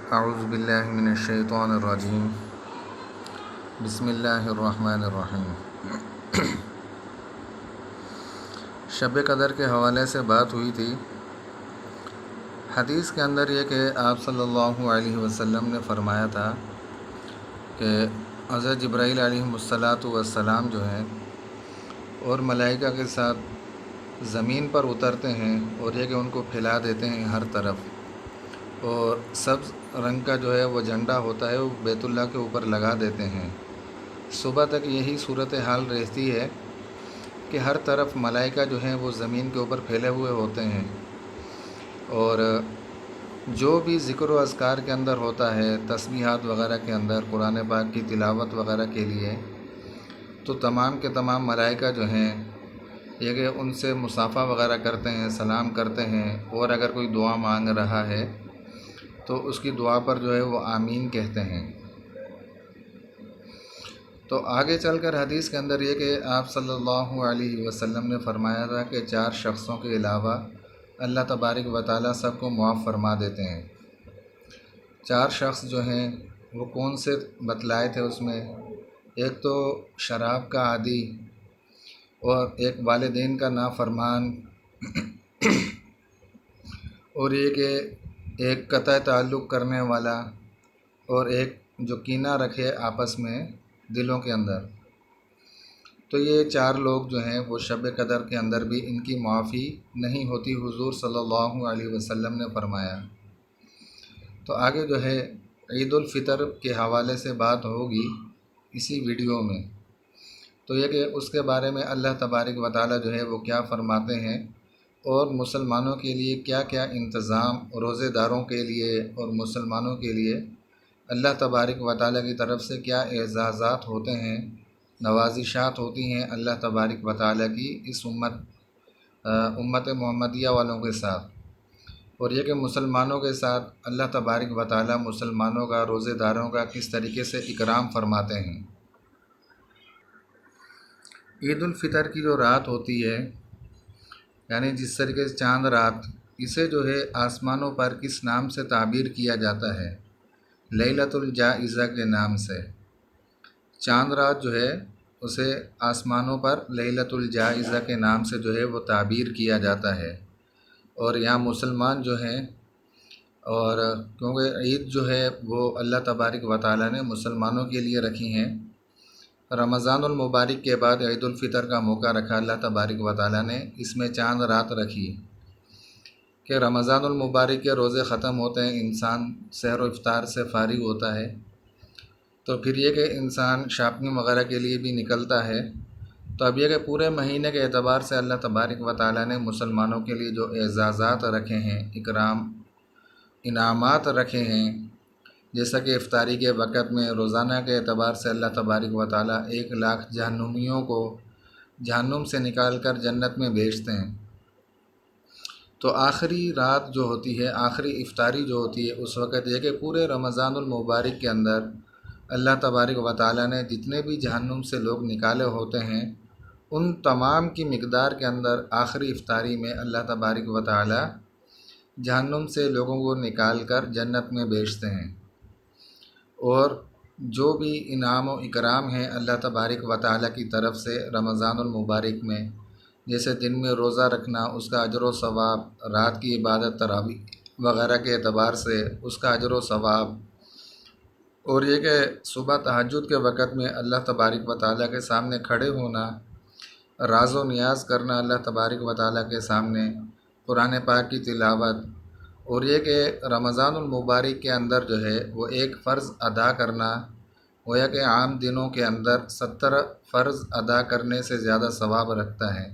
اعوذ باللہ من الشیطان الرجیم بسم اللہ الرحمن الرحیم۔ شب قدر کے حوالے سے بات ہوئی تھی۔ حدیث کے اندر یہ کہ آپ صلی اللہ علیہ وسلم نے فرمایا تھا کہ حضرت جبرائیل علیہ السلام جو ہیں اور ملائکہ کے ساتھ زمین پر اترتے ہیں اور یہ کہ ان کو پھیلا دیتے ہیں ہر طرف، اور سبز رنگ کا جو ہے وہ جھنڈا ہوتا ہے وہ بیت اللہ کے اوپر لگا دیتے ہیں۔ صبح تک یہی صورتحال رہتی ہے کہ ہر طرف ملائکہ جو ہیں وہ زمین کے اوپر پھیلے ہوئے ہوتے ہیں، اور جو بھی ذکر و اذکار کے اندر ہوتا ہے، تسبیحات وغیرہ کے اندر، قرآن پاک کی تلاوت وغیرہ کے لیے، تو تمام کے تمام ملائکہ جو ہیں یہ کہ ان سے مصافحہ وغیرہ کرتے ہیں، سلام کرتے ہیں، اور اگر کوئی دعا مانگ رہا ہے تو اس کی دعا پر جو ہے وہ آمین کہتے ہیں۔ تو آگے چل کر حدیث کے اندر یہ کہ آپ صلی اللہ علیہ وسلم نے فرمایا تھا کہ 4 شخصوں کے علاوہ اللہ تبارک و تعالیٰ سب کو معاف فرما دیتے ہیں۔ 4 شخص جو ہیں وہ کون سے بتلائے تھے؟ اس میں ایک تو شراب کا عادی، اور ایک والدین کا نافرمان، اور یہ کہ ایک قطع تعلق کرنے والا، اور ایک جو کینہ رکھے آپس میں دلوں کے اندر۔ تو یہ 4 لوگ جو ہیں وہ شب قدر کے اندر بھی ان کی معافی نہیں ہوتی، حضور صلی اللہ علیہ وسلم نے فرمایا۔ تو آگے جو ہے عید الفطر کے حوالے سے بات ہوگی اسی ویڈیو میں، تو یہ کہ اس کے بارے میں اللہ تبارک و تعالیٰ جو ہے وہ کیا فرماتے ہیں، اور مسلمانوں کے لیے کیا کیا انتظام، روزے داروں کے لیے اور مسلمانوں کے لیے اللہ تبارک و تعالیٰ کی طرف سے کیا اعزازات ہوتے ہیں، نوازشات ہوتی ہیں اللہ تبارک و تعالیٰ کی اس امت محمدیہ والوں کے ساتھ، اور یہ کہ مسلمانوں کے ساتھ اللہ تبارک و تعالیٰ مسلمانوں کا، روزے داروں کا کس طریقے سے اکرام فرماتے ہیں۔ عید الفطر کی جو رات ہوتی ہے، یعنی جس طریقے سے چاند رات، اسے جو ہے آسمانوں پر کس نام سے تعبیر کیا جاتا ہے؟ لیلۃ الجائزہ کے نام سے۔ چاند رات جو ہے اسے آسمانوں پر لیلۃ الجائزہ کے نام سے جو ہے وہ تعبیر کیا جاتا ہے، اور یہاں مسلمان جو ہیں، اور کیونکہ عید جو ہے وہ اللہ تبارک و تعالیٰ نے مسلمانوں کے لیے رکھی ہیں، رمضان المبارک کے بعد عید الفطر کا موقع رکھا اللہ تبارک و تعالیٰ نے، اس میں چاند رات رکھی کہ رمضان المبارک کے روزے ختم ہوتے ہیں، انسان سحر و افطار سے فارغ ہوتا ہے، تو پھر یہ کہ انسان شاپنگ وغیرہ کے لیے بھی نکلتا ہے۔ تو اب یہ کہ پورے مہینے کے اعتبار سے اللہ تبارک و تعالیٰ نے مسلمانوں کے لیے جو اعزازات رکھے ہیں، انعامات رکھے ہیں، جیسا کہ افطاری کے وقت میں روزانہ کے اعتبار سے اللہ تبارک و تعالیٰ 1,00,000 جہنمیوں کو جہنم سے نکال کر جنت میں بھیجتے ہیں۔ تو آخری رات جو ہوتی ہے، آخری افطاری جو ہوتی ہے، اس وقت یہ کہ پورے رمضان المبارک کے اندر اللہ تبارک و تعالیٰ نے جتنے بھی جہنم سے لوگ نکالے ہوتے ہیں، ان تمام کی مقدار کے اندر آخری افطاری میں اللہ تبارک و تعالیٰ جہنم سے لوگوں کو نکال کر جنت میں بھیجتے ہیں، اور جو بھی انعام و اکرام ہیں اللہ تبارک و تعالیٰ کی طرف سے رمضان المبارک میں، جیسے دن میں روزہ رکھنا اس کا اجر و ثواب، رات کی عبادت تراویح وغیرہ کے اعتبار سے اس کا اجر و ثواب، اور یہ کہ صبح تہجد کے وقت میں اللہ تبارک و تعالیٰ کے سامنے کھڑے ہونا، راز و نیاز کرنا اللہ تبارک و تعالیٰ کے سامنے، قرآن پاک کی تلاوت، اور یہ کہ رمضان المبارک کے اندر جو ہے وہ ایک فرض ادا کرنا، گویا کہ عام دنوں کے اندر 70 فرض ادا کرنے سے زیادہ ثواب رکھتا ہے۔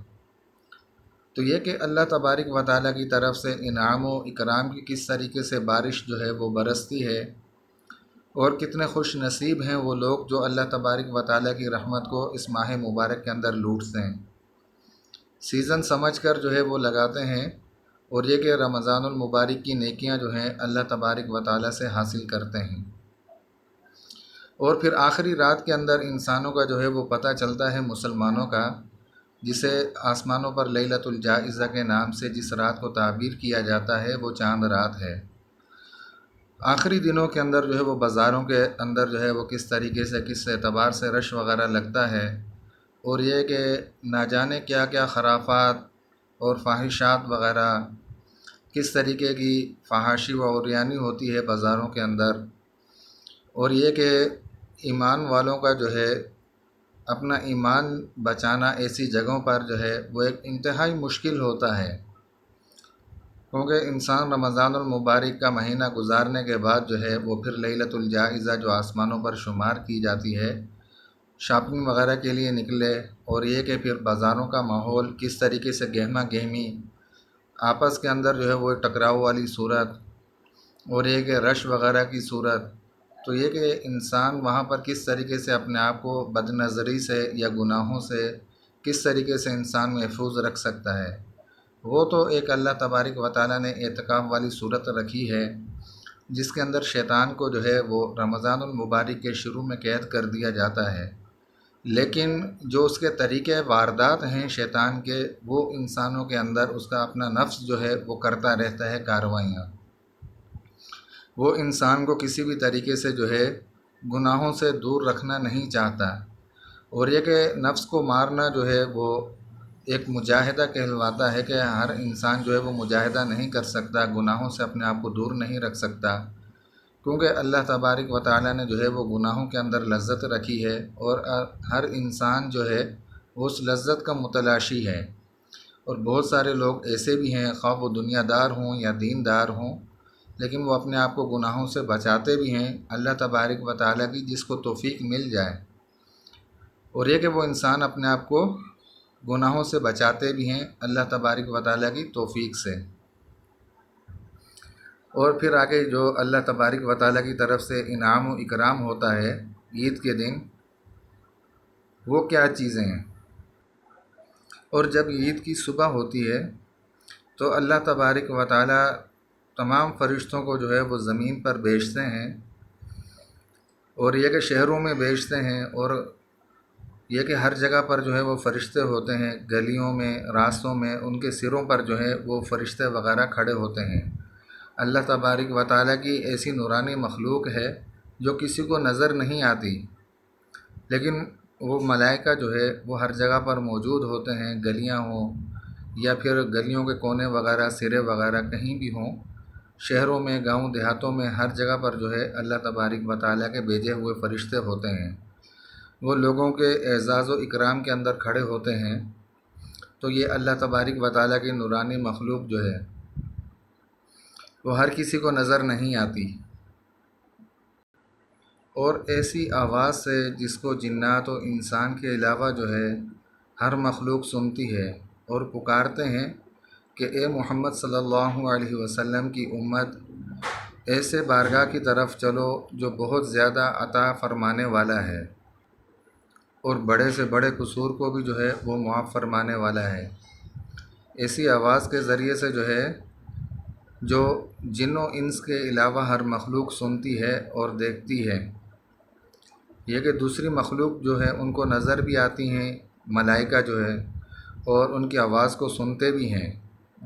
تو یہ کہ اللہ تبارک و تعالیٰ کی طرف سے انعام و اکرام کی کس طریقے سے بارش جو ہے وہ برستی ہے، اور کتنے خوش نصیب ہیں وہ لوگ جو اللہ تبارک و تعالیٰ کی رحمت کو اس ماہ مبارک کے اندر لوٹتے ہیں، سیزن سمجھ کر جو ہے وہ لگاتے ہیں، اور یہ کہ رمضان المبارک کی نیکیاں جو ہیں اللہ تبارک و تعالیٰ سے حاصل کرتے ہیں۔ اور پھر آخری رات کے اندر انسانوں کا جو ہے وہ پتہ چلتا ہے مسلمانوں کا، جسے آسمانوں پر لیلۃ الجائزہ کے نام سے جس رات کو تعبیر کیا جاتا ہے وہ چاند رات ہے۔ آخری دنوں کے اندر جو ہے وہ بازاروں کے اندر جو ہے وہ کس طریقے سے کس اعتبار سے رش وغیرہ لگتا ہے، اور یہ کہ نہ جانے کیا کیا خرافات اور فاحشات وغیرہ، کس طریقے کی فحاشی و عریانی ہوتی ہے بازاروں کے اندر، اور یہ کہ ایمان والوں کا جو ہے اپنا ایمان بچانا ایسی جگہوں پر جو ہے وہ ایک انتہائی مشکل ہوتا ہے، کیونکہ انسان رمضان المبارک کا مہینہ گزارنے کے بعد جو ہے وہ پھر لیلۃ الجائزہ جو آسمانوں پر شمار کی جاتی ہے، شاپنگ وغیرہ کے لیے نکلے، اور یہ کہ پھر بازاروں کا ماحول کس طریقے سے گہما گہمی، آپس کے اندر جو ہے وہ ٹکراؤ والی صورت، اور یہ کہ رش وغیرہ کی صورت، تو یہ کہ انسان وہاں پر کس طریقے سے اپنے آپ کو بد نظری سے یا گناہوں سے کس طریقے سے انسان محفوظ رکھ سکتا ہے، وہ تو ایک اللہ تبارک و تعالیٰ نے اعتکاف والی صورت رکھی ہے، جس کے اندر شیطان کو جو ہے وہ رمضان المبارک کے شروع میں قید کر دیا جاتا ہے، لیکن جو اس کے طریقے واردات ہیں شیطان کے، وہ انسانوں کے اندر اس کا اپنا نفس جو ہے وہ کرتا رہتا ہے کارروائیاں، وہ انسان کو کسی بھی طریقے سے جو ہے گناہوں سے دور رکھنا نہیں چاہتا، اور یہ کہ نفس کو مارنا جو ہے وہ ایک مجاہدہ کہلواتا ہے کہ ہر انسان جو ہے وہ مجاہدہ نہیں کر سکتا، گناہوں سے اپنے آپ کو دور نہیں رکھ سکتا، کیونکہ اللہ تبارک و تعالیٰ نے جو ہے وہ گناہوں کے اندر لذت رکھی ہے، اور ہر انسان جو ہے وہ اس لذت کا متلاشی ہے، اور بہت سارے لوگ ایسے بھی ہیں خواہ وہ دنیا دار ہوں یا دین دار ہوں، لیکن وہ اپنے آپ کو گناہوں سے بچاتے بھی ہیں اللہ تبارک و تعالیٰ کی جس کو توفیق مل جائے، اور یہ کہ وہ انسان اپنے آپ کو گناہوں سے بچاتے بھی ہیں اللہ تبارک و تعالیٰ کی توفیق سے۔ اور پھر آگے جو اللہ تبارک و تعالیٰ کی طرف سے انعام و اکرام ہوتا ہے عید کے دن، وہ کیا چیزیں ہیں؟ اور جب عید کی صبح ہوتی ہے تو اللہ تبارک و تعالیٰ تمام فرشتوں کو جو ہے وہ زمین پر بھیجتے ہیں، اور یہ کہ شہروں میں بھیجتے ہیں، اور یہ کہ ہر جگہ پر جو ہے وہ فرشتے ہوتے ہیں، گلیوں میں راستوں میں ان کے سروں پر جو ہے وہ فرشتے وغیرہ کھڑے ہوتے ہیں۔ اللہ تبارک و تعالیٰ کی ایسی نورانی مخلوق ہے جو کسی کو نظر نہیں آتی، لیکن وہ ملائکہ جو ہے وہ ہر جگہ پر موجود ہوتے ہیں، گلیاں ہوں یا پھر گلیوں کے کونے وغیرہ سرے وغیرہ کہیں بھی ہوں، شہروں میں گاؤں دیہاتوں میں ہر جگہ پر جو ہے اللہ تبارک و تعالیٰ کے بھیجے ہوئے فرشتے ہوتے ہیں، وہ لوگوں کے اعزاز و اکرام کے اندر کھڑے ہوتے ہیں، تو یہ اللہ تبارک و تعالیٰ کی نورانی مخلوق جو ہے وہ ہر کسی کو نظر نہیں آتی، اور ایسی آواز سے جس کو جنات و انسان کے علاوہ جو ہے ہر مخلوق سنتی ہے، اور پکارتے ہیں کہ اے محمد صلی اللہ علیہ وسلم کی امت، ایسے بارگاہ کی طرف چلو جو بہت زیادہ عطا فرمانے والا ہے، اور بڑے سے بڑے قصور کو بھی جو ہے وہ معاف فرمانے والا ہے۔ ایسی آواز کے ذریعے سے جو ہے جو جن و انس کے علاوہ ہر مخلوق سنتی ہے اور دیکھتی ہے، یہ کہ دوسری مخلوق جو ہے ان کو نظر بھی آتی ہیں ملائکہ جو ہے، اور ان کی آواز کو سنتے بھی ہیں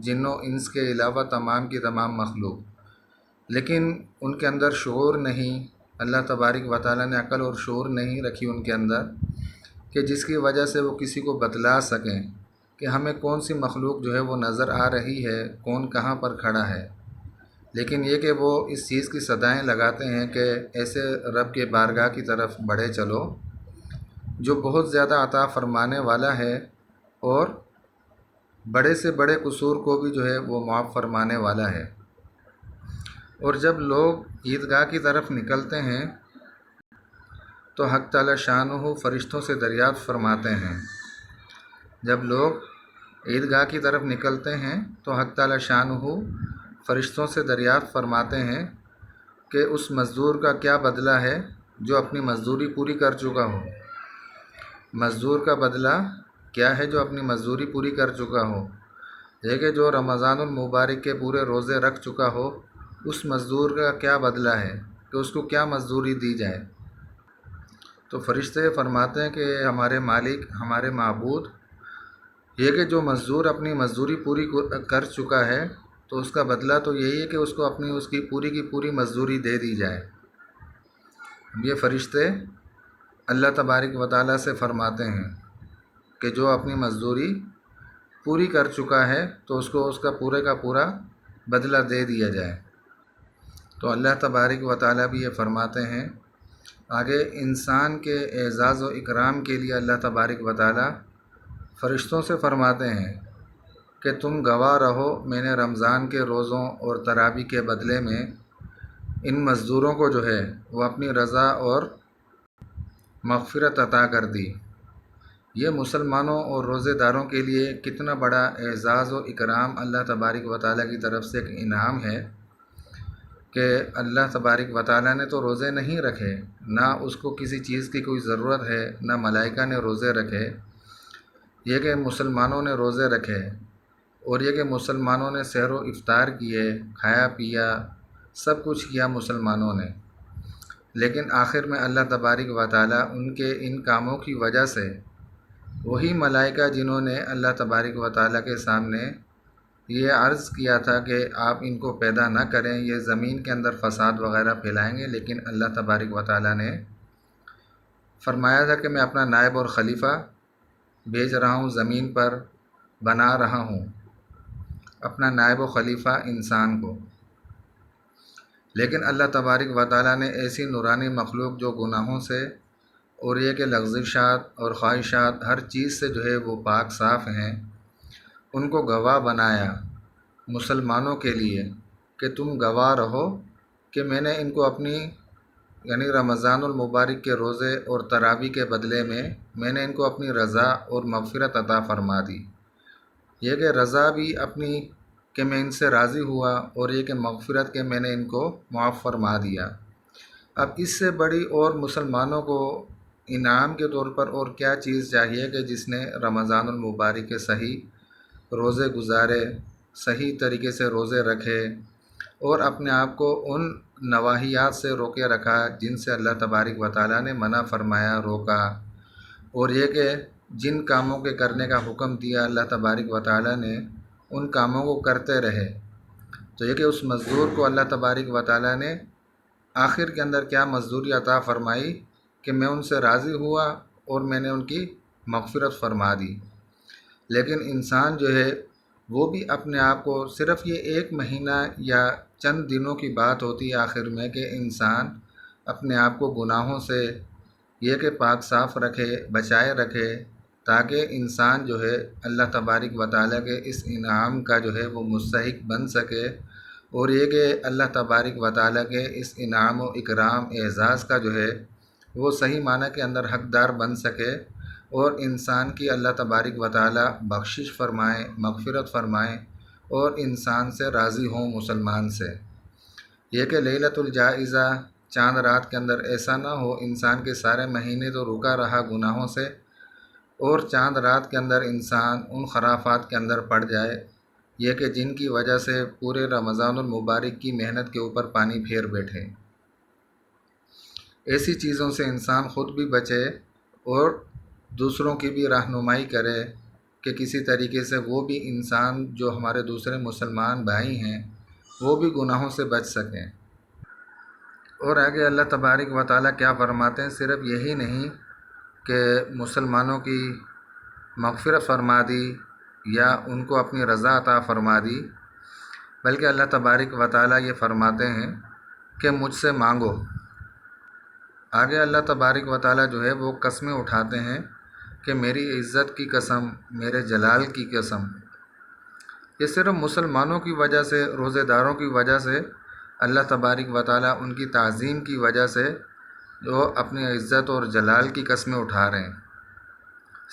جن و انس کے علاوہ تمام کی تمام مخلوق، لیکن ان کے اندر شعور نہیں، اللہ تبارک و تعالیٰ نے عقل اور شعور نہیں رکھی ان کے اندر کہ جس کی وجہ سے وہ کسی کو بتلا سکیں کہ ہمیں کون سی مخلوق جو ہے وہ نظر آ رہی ہے، کون کہاں پر کھڑا ہے، لیکن یہ کہ وہ اس چیز کی صدائیں لگاتے ہیں کہ ایسے رب کے بارگاہ کی طرف بڑھے چلو جو بہت زیادہ عطا فرمانے والا ہے، اور بڑے سے بڑے قصور کو بھی جو ہے وہ معاف فرمانے والا ہے۔ اور جب لوگ عیدگاہ کی طرف نکلتے ہیں تو حق تعالی شانہ فرشتوں سے دریافت فرماتے ہیں، جب لوگ عیدگاہ کی طرف نکلتے ہیں تو حق تعالی شانہ فرشتوں سے دریافت فرماتے ہیں کہ اس مزدور کا کیا بدلہ ہے جو اپنی مزدوری پوری کر چکا ہو، مزدور کا بدلہ کیا ہے جو اپنی مزدوری پوری کر چکا ہو، یہ کہ جو رمضان المبارک کے پورے روزے رکھ چکا ہو، اس مزدور کا کیا بدلہ ہے کہ اس کو کیا مزدوری دی جائے۔ تو فرشتے فرماتے ہیں کہ ہمارے مالک، ہمارے معبود، یہ کہ جو مزدور اپنی مزدوری پوری کر چکا ہے تو اس کا بدلہ تو یہی ہے کہ اس کو اس کی پوری مزدوری دے دی جائے۔ یہ فرشتے اللہ تبارک و تعالیٰ سے فرماتے ہیں کہ جو اپنی مزدوری پوری کر چکا ہے تو اس کو اس کا پورے کا پورا بدلہ دے دیا جائے۔ تو اللہ تبارک و تعالیٰ بھی یہ فرماتے ہیں آگے، انسان کے اعزاز و اکرام کے لیے اللہ تبارک و تعالیٰ فرشتوں سے فرماتے ہیں کہ تم گواہ رہو، میں نے رمضان کے روزوں اور تراویح کے بدلے میں ان مزدوروں کو جو ہے وہ اپنی رضا اور مغفرت عطا کر دی۔ یہ مسلمانوں اور روزے داروں کے لیے کتنا بڑا اعزاز و اکرام اللہ تبارک و تعالیٰ کی طرف سے ایک انعام ہے کہ اللہ تبارک و تعالیٰ نے تو روزے نہیں رکھے، نہ اس کو کسی چیز کی کوئی ضرورت ہے، نہ ملائکہ نے روزے رکھے، یہ کہ مسلمانوں نے روزے رکھے، اور یہ کہ مسلمانوں نے سحر و افطار کیے، کھایا پیا، سب کچھ کیا مسلمانوں نے۔ لیکن آخر میں اللہ تبارک و تعالیٰ ان کے ان کاموں کی وجہ سے وہی ملائکہ جنہوں نے اللہ تبارک و تعالیٰ کے سامنے یہ عرض کیا تھا کہ آپ ان کو پیدا نہ کریں، یہ زمین کے اندر فساد وغیرہ پھیلائیں گے، لیکن اللہ تبارک و تعالیٰ نے فرمایا تھا کہ میں اپنا نائب اور خلیفہ بھیج رہا ہوں، زمین پر بنا رہا ہوں اپنا نائب و خلیفہ انسان کو۔ لیکن اللہ تبارک و تعالیٰ نے ایسی نورانی مخلوق جو گناہوں سے اور یہ کہ لغزشات اور خواہشات ہر چیز سے جو ہے وہ پاک صاف ہیں، ان کو گواہ بنایا مسلمانوں کے لیے کہ تم گواہ رہو کہ میں نے ان کو اپنی یعنی رمضان المبارک کے روزے اور تراویح کے بدلے میں نے ان کو اپنی رضا اور مغفرت عطا فرما دی۔ یہ کہ رضا بھی اپنی کہ میں ان سے راضی ہوا، اور یہ کہ مغفرت کے میں نے ان کو معاف فرما دیا۔ اب اس سے بڑی اور مسلمانوں کو انعام کے طور پر اور کیا چیز چاہیے کہ جس نے رمضان المبارک کے صحیح روزے گزارے، صحیح طریقے سے روزے رکھے، اور اپنے آپ کو ان نواحیات سے روکے رکھا جن سے اللہ تبارک و تعالیٰ نے منع فرمایا، روکا، اور یہ کہ جن کاموں کے کرنے کا حکم دیا اللہ تبارک و تعالیٰ نے ان کاموں کو کرتے رہے۔ تو یہ کہ اس مزدور کو اللہ تبارک و تعالیٰ نے آخر کے اندر کیا مزدوری عطا فرمائی کہ میں ان سے راضی ہوا اور میں نے ان کی مغفرت فرما دی۔ لیکن انسان جو ہے وہ بھی اپنے آپ کو صرف یہ ایک مہینہ یا چند دنوں کی بات ہوتی ہے آخر میں کہ انسان اپنے آپ کو گناہوں سے یہ کہ پاک صاف رکھے، بچائے رکھے، تاکہ انسان جو ہے اللہ تبارک و تعالیٰ کے اس انعام کا جو ہے وہ مستحق بن سکے، اور یہ کہ اللہ تبارک و تعالیٰ کے اس انعام و اکرام اعزاز کا جو ہے وہ صحیح معنی کے اندر حقدار بن سکے، اور انسان کی اللہ تبارک و تعالیٰ بخشش فرمائے، مغفرت فرمائے، اور انسان سے راضی ہوں مسلمان سے۔ یہ کہ لیلۃ الجائزہ چاند رات کے اندر ایسا نہ ہو انسان کے سارے مہینے تو رکا رہا گناہوں سے، اور چاند رات کے اندر انسان ان خرافات کے اندر پڑ جائے یہ کہ جن کی وجہ سے پورے رمضان المبارک کی محنت کے اوپر پانی پھیر بیٹھے۔ ایسی چیزوں سے انسان خود بھی بچے اور دوسروں کی بھی رہنمائی کرے کہ کسی طریقے سے وہ بھی انسان جو ہمارے دوسرے مسلمان بھائی ہیں وہ بھی گناہوں سے بچ سکیں۔ اور آگے اللہ تبارک و تعالیٰ کیا فرماتے ہیں، صرف یہی نہیں کہ مسلمانوں کی مغفرت فرما دی یا ان کو اپنی رضا عطا فرما دی، بلکہ اللہ تبارک و تعالیٰ یہ فرماتے ہیں کہ مجھ سے مانگو۔ آگے اللہ تبارک و تعالیٰ جو ہے وہ قسمیں اٹھاتے ہیں کہ میری عزت کی قسم، میرے جلال کی قسم، یہ صرف مسلمانوں کی وجہ سے، روزے داروں کی وجہ سے اللہ تبارک و تعالیٰ ان کی تعظیم کی وجہ سے جو اپنی عزت اور جلال کی قسمیں اٹھا رہے ہیں،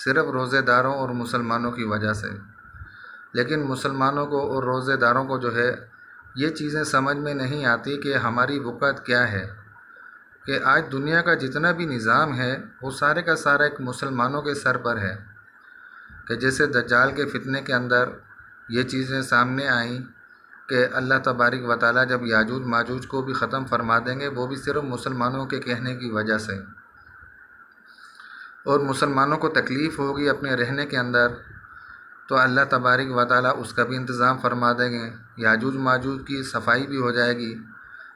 صرف روزے داروں اور مسلمانوں کی وجہ سے۔ لیکن مسلمانوں کو اور روزے داروں کو جو ہے یہ چیزیں سمجھ میں نہیں آتی کہ ہماری وقت کیا ہے، کہ آج دنیا کا جتنا بھی نظام ہے وہ سارے کا سارا ایک مسلمانوں کے سر پر ہے، کہ جیسے دجال کے فتنے کے اندر یہ چیزیں سامنے آئیں کہ اللہ تبارک و تعالیٰ جب یاجوج ماجوج کو بھی ختم فرما دیں گے، وہ بھی صرف مسلمانوں کے کہنے کی وجہ سے، اور مسلمانوں کو تکلیف ہوگی اپنے رہنے کے اندر تو اللہ تبارک و تعالیٰ اس کا بھی انتظام فرما دیں گے، یاجوج ماجوج کی صفائی بھی ہو جائے گی،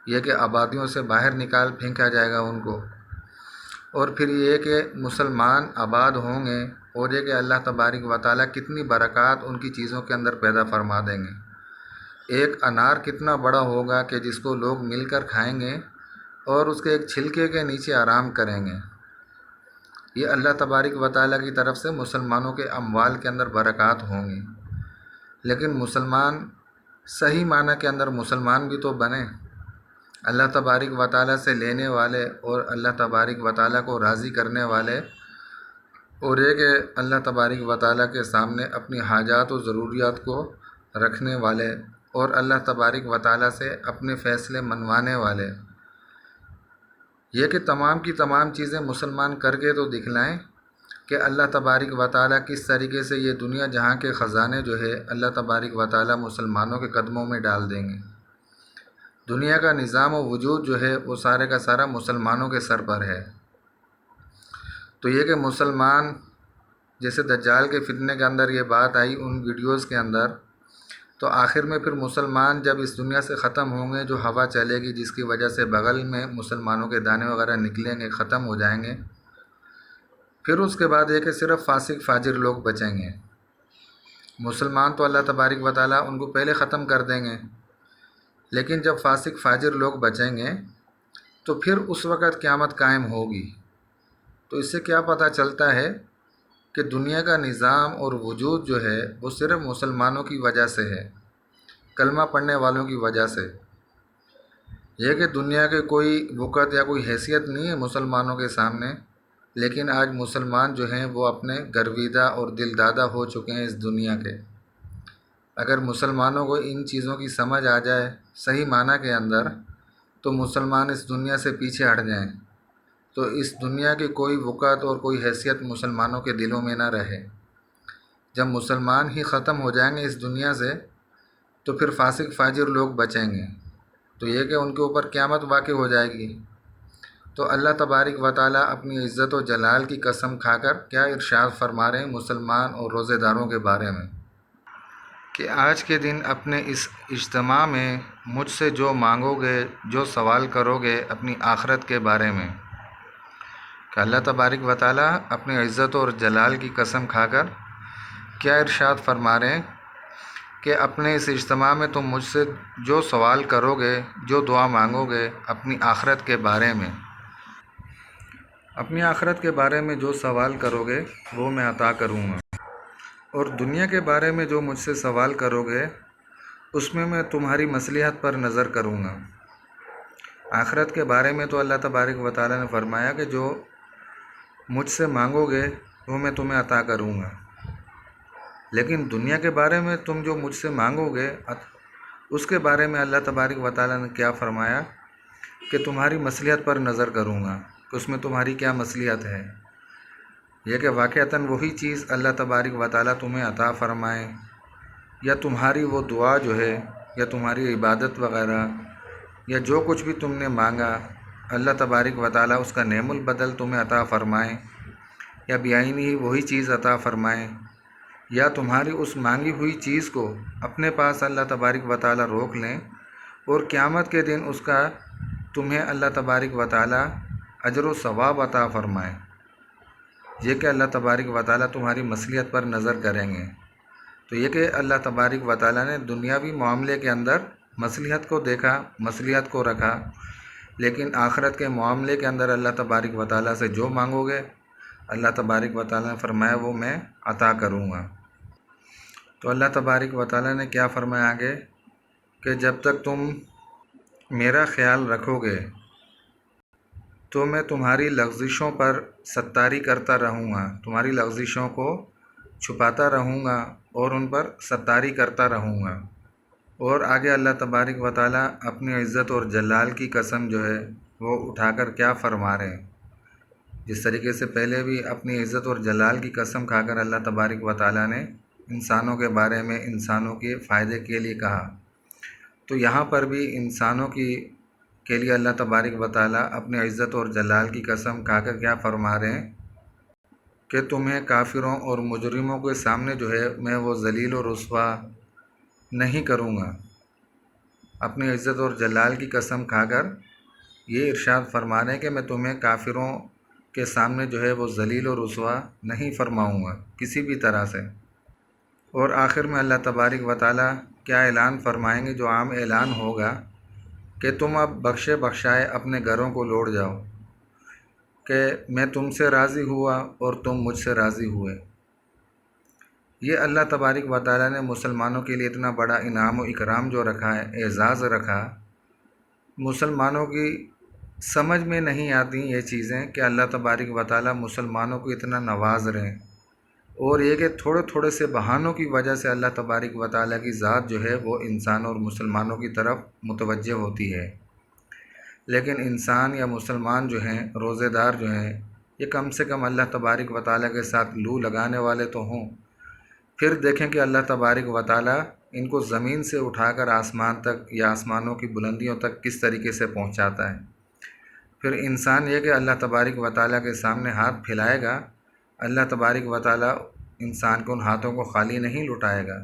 یہ کہ آبادیوں سے باہر نکال پھینکا جائے گا ان کو، اور پھر یہ کہ مسلمان آباد ہوں گے، اور یہ کہ اللہ تبارک و تعالیٰ کتنی برکات ان کی چیزوں کے اندر پیدا فرما دیں گے۔ ایک انار کتنا بڑا ہوگا کہ جس کو لوگ مل کر کھائیں گے اور اس کے ایک چھلکے کے نیچے آرام کریں گے۔ یہ اللہ تبارک و تعالیٰ کی طرف سے مسلمانوں کے اموال کے اندر برکات ہوں گی۔ لیکن مسلمان صحیح معنی کے اندر مسلمان بھی تو بنیں، اللہ تبارک و تعالیٰ سے لینے والے اور اللہ تبارک و تعالیٰ کو راضی کرنے والے، اور یہ کہ اللہ تبارک و تعالیٰ کے سامنے اپنی حاجات و ضروریات کو رکھنے والے، اور اللہ تبارک و تعالیٰ سے اپنے فیصلے منوانے والے۔ یہ کہ تمام کی تمام چیزیں مسلمان کر کے تو دکھلائیں کہ اللہ تبارک و تعالیٰ کس طریقے سے یہ دنیا جہاں کے خزانے جو ہے اللہ تبارک و تعالیٰ مسلمانوں کے قدموں میں ڈال دیں گے۔ دنیا کا نظام و وجود جو ہے وہ سارے کا سارا مسلمانوں کے سر پر ہے۔ تو یہ کہ مسلمان، جیسے دجال کے فتنے کے اندر یہ بات آئی ان ویڈیوز کے اندر، تو آخر میں پھر مسلمان جب اس دنیا سے ختم ہوں گے، جو ہوا چلے گی جس کی وجہ سے بغل میں مسلمانوں کے دانے وغیرہ نکلیں گے، ختم ہو جائیں گے، پھر اس کے بعد یہ کہ صرف فاسق فاجر لوگ بچیں گے۔ مسلمان تو اللہ تبارک و تعالیٰ ان کو پہلے ختم کر دیں گے، لیکن جب فاسق فاجر لوگ بچیں گے تو پھر اس وقت قیامت قائم ہوگی۔ تو اس سے کیا پتہ چلتا ہے کہ دنیا کا نظام اور وجود جو ہے وہ صرف مسلمانوں کی وجہ سے ہے، کلمہ پڑھنے والوں کی وجہ سے۔ یہ کہ دنیا کے کوئی وقت یا کوئی حیثیت نہیں ہے مسلمانوں کے سامنے، لیکن آج مسلمان جو ہیں وہ اپنے گرویدہ اور دل دادہ ہو چکے ہیں اس دنیا کے۔ اگر مسلمانوں کو ان چیزوں کی سمجھ آ جائے صحیح معنی کے اندر، تو مسلمان اس دنیا سے پیچھے ہٹ جائیں، تو اس دنیا کی کوئی وقت اور کوئی حیثیت مسلمانوں کے دلوں میں نہ رہے۔ جب مسلمان ہی ختم ہو جائیں گے اس دنیا سے، تو پھر فاسق فاجر لوگ بچیں گے، تو یہ کہ ان کے اوپر قیامت واقع ہو جائے گی۔ تو اللہ تبارک و تعالیٰ اپنی عزت و جلال کی قسم کھا کر کیا ارشاد فرما رہے ہیں مسلمان اور روزے داروں کے بارے میں، کہ آج کے دن اپنے اس اجتماع میں مجھ سے جو مانگو گے، جو سوال کرو گے اپنی آخرت کے بارے میں، کہ اللہ تبارک و تعالیٰ اپنی عزت اور جلال کی قسم کھا کر کیا ارشاد فرما رہے ہیں کہ اپنے اس اجتماع میں تم مجھ سے جو سوال کرو گے، جو دعا مانگو گے اپنی آخرت کے بارے میں، اپنی آخرت کے بارے میں جو سوال کرو گے وہ میں عطا کروں گا، اور دنیا کے بارے میں جو مجھ سے سوال کرو گے اس میں تمہاری مصلحت پر نظر کروں گا۔ آخرت کے بارے میں تو اللہ تبارک و تعالیٰ نے فرمایا کہ جو مجھ سے مانگو گے وہ میں تمہیں عطا کروں گا، لیکن دنیا کے بارے میں تم جو مجھ سے مانگو گے اس کے بارے میں اللہ تبارک و تعالیٰ نے کیا فرمایا کہ تمہاری مصلحت پر نظر کروں گا، کہ اس میں تمہاری کیا مصلحت ہے۔ یہ کہ واقعتاً وہی چیز اللہ تبارک و تعالیٰ تمہیں عطا فرمائے، یا تمہاری وہ دعا جو ہے یا تمہاری عبادت وغیرہ یا جو کچھ بھی تم نے مانگا اللہ تبارک و تعالیٰ اس کا نعم البدل تمہیں عطا فرمائے، یا بعینی ہی وہی چیز عطا فرمائے، یا تمہاری اس مانگی ہوئی چیز کو اپنے پاس اللہ تبارک و تعالیٰ روک لیں، اور قیامت کے دن اس کا تمہیں اللہ تبارک و تعالیٰ اجر و ثواب عطا فرمائے۔ یہ کہ اللہ تبارک و تعالیٰ تمہاری مصلحت پر نظر کریں گے۔ تو یہ کہ اللہ تبارک و تعالیٰ نے دنیاوی معاملے کے اندر مصلحت کو دیکھا، مصلحت کو رکھا، لیکن آخرت کے معاملے کے اندر اللہ تبارک و تعالیٰ سے جو مانگو گے اللہ تبارک و تعالیٰ نے فرمایا وہ میں عطا کروں گا۔ تو اللہ تبارک و تعالیٰ نے کیا فرمایا آگے کہ جب تک تم میرا خیال رکھو گے تو میں تمہاری لغزشوں پر ستاری کرتا رہوں گا، تمہاری لغزشوں کو چھپاتا رہوں گا اور ان پر ستاری کرتا رہوں گا۔ اور آگے اللہ تبارک و تعالیٰ اپنی عزت اور جلال کی قسم جو ہے وہ اٹھا کر کیا فرما رہے ہیں، جس طریقے سے پہلے بھی اپنی عزت اور جلال کی قسم کھا کر اللہ تبارک و تعالیٰ نے انسانوں کے بارے میں انسانوں کے فائدے کے لیے کہا، تو یہاں پر بھی انسانوں کے لیے اللہ تبارک و تعالیٰ اپنی عزت اور جلال کی قسم کھا کر کیا فرما رہے ہیں کہ تمہیں کافروں اور مجرموں کے سامنے جو ہے میں وہ ذلیل و رسوا نہیں کروں گا، اپنی عزت اور جلال کی قسم کھا کر یہ ارشاد فرما رہے ہیں کہ میں تمہیں کافروں کے سامنے جو ہے وہ ذلیل و رسوا نہیں فرماؤں گا کسی بھی طرح سے۔ اور آخر میں اللہ تبارک و تعالیٰ کیا اعلان فرمائیں گے، جو عام اعلان ہوگا کہ تم اب بخشے بخشائے اپنے گھروں کو لوٹ جاؤ، کہ میں تم سے راضی ہوا اور تم مجھ سے راضی ہوئے۔ یہ اللہ تبارک و تعالیٰ نے مسلمانوں کے لیے اتنا بڑا انعام و اکرام جو رکھا ہے، اعزاز رکھا، مسلمانوں کی سمجھ میں نہیں آتی یہ چیزیں کہ اللہ تبارک و تعالیٰ مسلمانوں کو اتنا نواز رہے ہیں، اور یہ کہ تھوڑے تھوڑے سے بہانوں کی وجہ سے اللہ تبارک و تعالیٰ کی ذات جو ہے وہ انسانوں اور مسلمانوں کی طرف متوجہ ہوتی ہے۔ لیکن انسان یا مسلمان جو ہیں، روزے دار جو ہیں، یہ کم سے کم اللہ تبارک و تعالیٰ کے ساتھ لو لگانے والے تو ہوں۔ پھر دیکھیں کہ اللہ تبارک و تعالیٰ ان کو زمین سے اٹھا کر آسمان تک یا آسمانوں کی بلندیوں تک کس طریقے سے پہنچاتا ہے۔ پھر انسان یہ کہ اللہ تبارک و تعالیٰ کے سامنے ہاتھ پھیلائے گا، اللہ تبارک و تعالیٰ انسان کو ان ہاتھوں کو خالی نہیں لٹائے گا،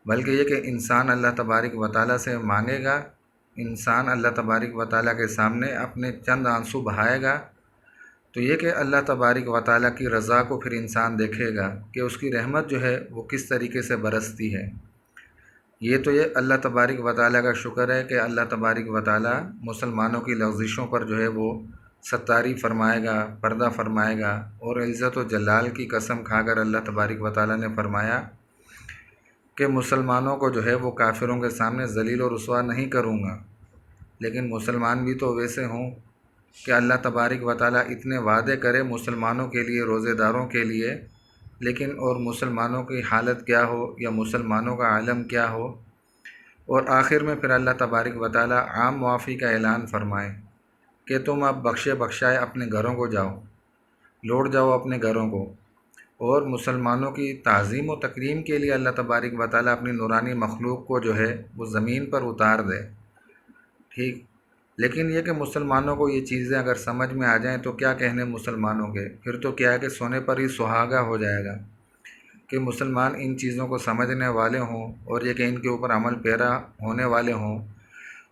بلکہ یہ کہ انسان اللہ تبارک و تعالیٰ سے مانگے گا، انسان اللہ تبارک و تعالیٰ کے سامنے اپنے چند آنسو بہائے گا، تو یہ کہ اللہ تبارک و تعالیٰ کی رضا کو پھر انسان دیکھے گا کہ اس کی رحمت جو ہے وہ کس طریقے سے برستی ہے۔ یہ تو یہ اللہ تبارک و تعالیٰ کا شکر ہے کہ اللہ تبارک و تعالیٰ مسلمانوں کی لغزشوں پر جو ہے وہ ستاری فرمائے گا، پردہ فرمائے گا، اور عزت و جلال کی قسم کھا کر اللہ تبارک و تعالیٰ نے فرمایا کہ مسلمانوں کو جو ہے وہ کافروں کے سامنے ذلیل و رسوا نہیں کروں گا۔ لیکن مسلمان بھی تو ویسے ہوں کہ اللہ تبارک و تعالیٰ اتنے وعدے کرے مسلمانوں کے لیے، روزے داروں کے لیے، لیکن اور مسلمانوں کی حالت کیا ہو یا مسلمانوں کا عالم کیا ہو، اور آخر میں پھر اللہ تبارک و تعالیٰ عام معافی کا اعلان فرمائے کہ تم اب بخشے بخشائے اپنے گھروں کو جاؤ، لوٹ جاؤ اپنے گھروں کو، اور مسلمانوں کی تعظیم و تکریم کے لیے اللہ تبارک و تعالیٰ اپنی نورانی مخلوق کو جو ہے وہ زمین پر اتار دے۔ ٹھیک، لیکن یہ کہ مسلمانوں کو یہ چیزیں اگر سمجھ میں آ جائیں تو کیا کہنے مسلمانوں کے، پھر تو کیا ہے کہ سونے پر ہی سہاگا ہو جائے گا کہ مسلمان ان چیزوں کو سمجھنے والے ہوں اور یہ کہ ان کے اوپر عمل پیرا ہونے والے ہوں۔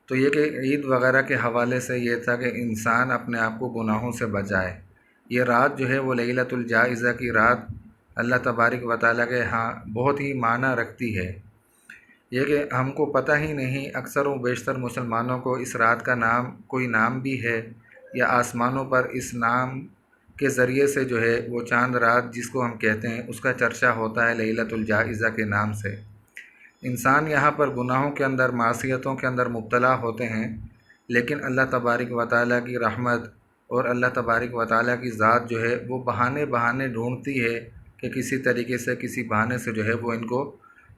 تو یہ کہ عید وغیرہ کے حوالے سے یہ تھا کہ انسان اپنے آپ کو گناہوں سے بچائے۔ یہ رات جو ہے وہ لیلۃ الجائزہ کی رات اللہ تبارک و تعالیٰ کے ہاں بہت ہی معنی رکھتی ہے۔ یہ کہ ہم کو پتہ ہی نہیں، اکثر و بیشتر مسلمانوں کو اس رات کا نام کوئی نام بھی ہے، یا آسمانوں پر اس نام کے ذریعے سے جو ہے وہ چاند رات جس کو ہم کہتے ہیں اس کا چرچا ہوتا ہے لیلۃ الجائزہ کے نام سے۔ انسان یہاں پر گناہوں کے اندر، معصیتوں کے اندر مبتلا ہوتے ہیں، لیکن اللہ تبارک و تعالیٰ کی رحمت اور اللہ تبارک و تعالیٰ کی ذات جو ہے وہ بہانے ڈھونڈتی ہے کہ کسی طریقے سے، کسی بہانے سے جو ہے وہ ان کو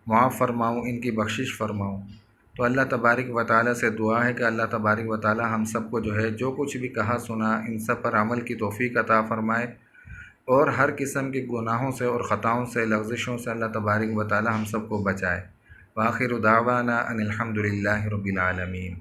معاف فرماؤں، ان کی بخشش فرماؤں۔ تو اللہ تبارک و تعالیٰ سے دعا ہے کہ اللہ تبارک و تعالیٰ ہم سب کو جو ہے جو کچھ بھی کہا سنا ان سب پر عمل کی توفیق عطا فرمائے، اور ہر قسم کے گناہوں سے اور خطاؤں سے، لغزشوں سے اللہ تبارک و تعالیٰ ہم سب کو بچائے۔ وآخر دعوانا ان الحمد للہ رب العالمین۔